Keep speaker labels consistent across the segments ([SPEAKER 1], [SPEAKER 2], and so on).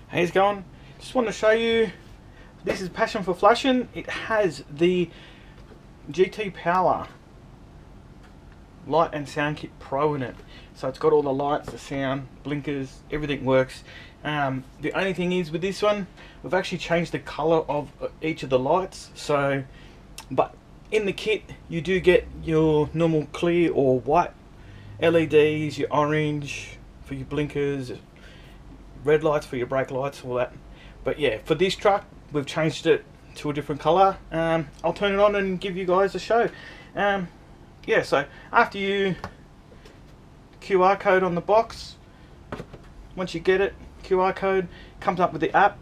[SPEAKER 1] How's it going? Just want to show you, this is Passion for Flashin. It has the GT Power Light and Sound Kit Pro in it. So it's got all the lights, the sound, blinkers, everything works. The only thing is with this one, we've actually changed the color of each of the lights. So, but in the kit, you do get your normal clear or white LEDs, your orange for your blinkers, red lights for your brake lights, all that. But yeah, for this truck, we've changed it to a different color. I'll turn it on and give you guys a show. Yeah, so after you QR code on the box, once you get it, QR code comes up with the app.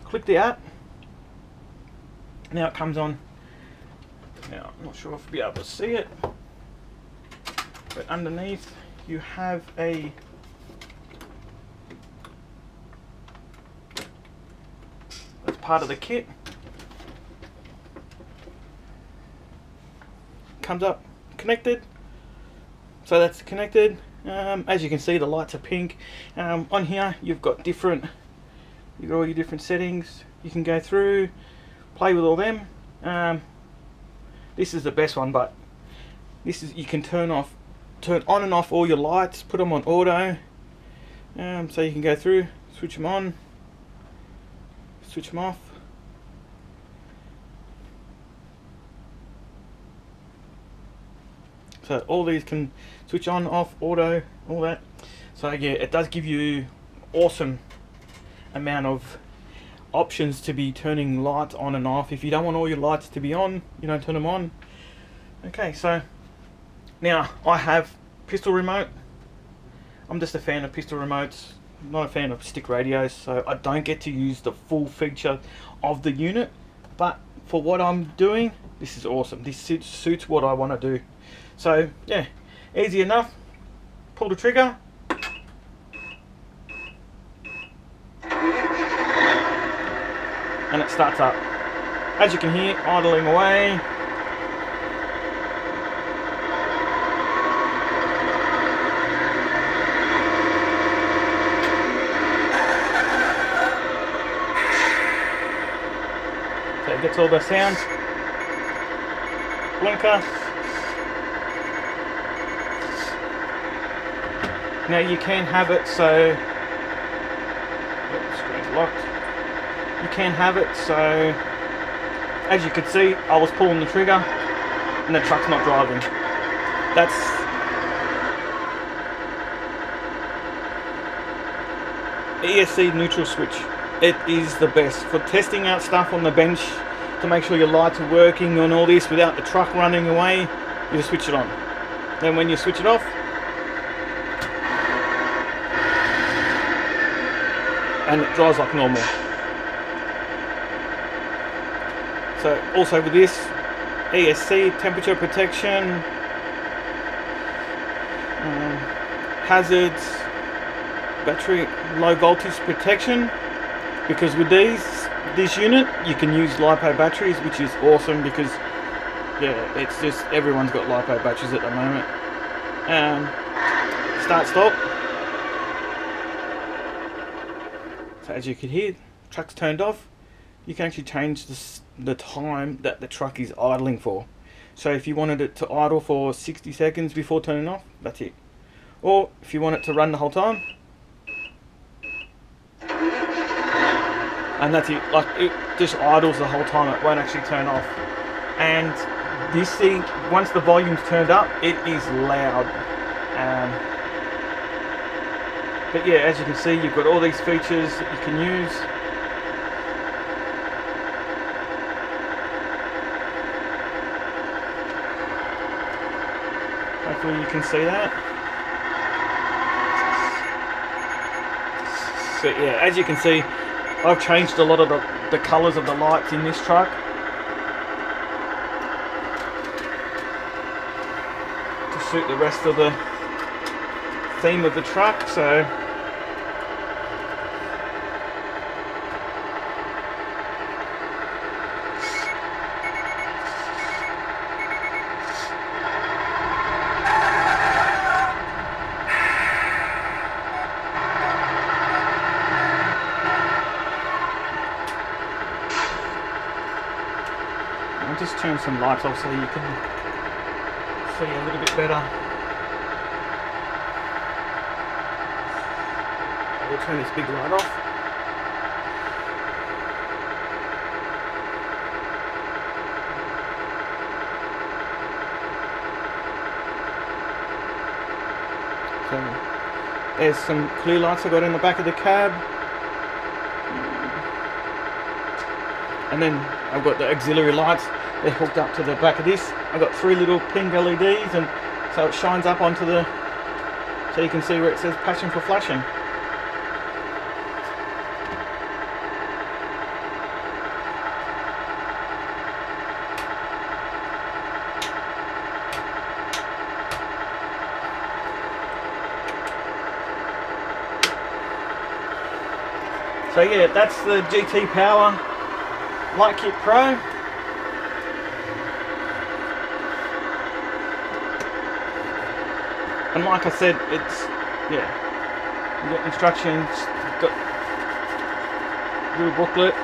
[SPEAKER 1] Click the app. Now it comes on. Now I'm not sure if you'll be able to see it, but underneath you have a that's part of the kit. Comes up connected, so that's connected. As you can see, the lights are pink. On here you've got all your different settings. You can go through, play with all them. This is the best one, but this is, you can turn on and off all your lights, put them on auto. So you can go through, switch them on, switch them off. So all these can switch on, off, auto, all that. So yeah, it does give you awesome amount of options to be turning lights on and off. If you don't want all your lights to be on, you don't turn them on. Okay, so now I have pistol remote. I'm just a fan of pistol remotes, not a fan of stick radios, so I don't get to use the full feature of the unit. But for what I'm doing, this is awesome. This suits what I want to do. So yeah, easy enough. Pull the trigger. And it starts up. As you can hear, idling away. So it gets all the sounds. Blinker. Now you can have it so, the screen's locked. You can have it so, as you can see, I was pulling the trigger and the truck's not driving. That's ESC neutral switch. It is the best for testing out stuff on the bench to make sure your lights are working and all this without the truck running away. You just switch it on. Then when you switch it off, and it drives like normal. So also with this, ESC, temperature protection, hazards, battery low voltage protection, because with this unit you can use LiPo batteries, which is awesome because yeah, it's just everyone's got LiPo batteries at the moment. Start stop. So as you can hear, truck's turned off. You can actually change the time that the truck is idling for. So if you wanted it to idle for 60 seconds before turning off, that's it. Or if you want it to run the whole time, and that's it. Like, it just idles the whole time, it won't actually turn off. And this thing, once the volume's turned up, it is loud. But yeah, as you can see, you've got all these features that you can use. Hopefully you can see that. But yeah, as you can see, I've changed a lot of the colours of the lights in this truck. To suit the rest of the theme of the truck, so just turn some lights off so you can see a little bit better. We'll turn this big light off. So there's some clear lights I got in the back of the cab. And then I've got the auxiliary lights. They're hooked up to the back of this. I've got 3 little pink LEDs, and so it shines up onto the, so you can see where it says Passion for Flashing. So yeah, that's the GT Power Light Kit Pro. And like I said, it's, yeah, you got instructions, got a little booklet.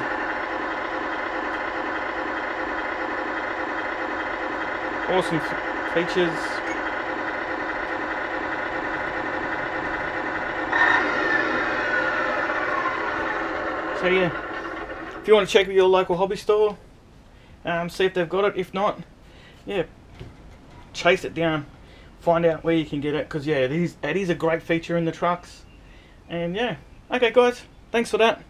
[SPEAKER 1] Awesome features. So yeah, if you want to check with your local hobby store, see if they've got it. If not, yeah, chase it down, find out where you can get it, because yeah, it is a great feature in the trucks. And yeah, okay guys, thanks for that.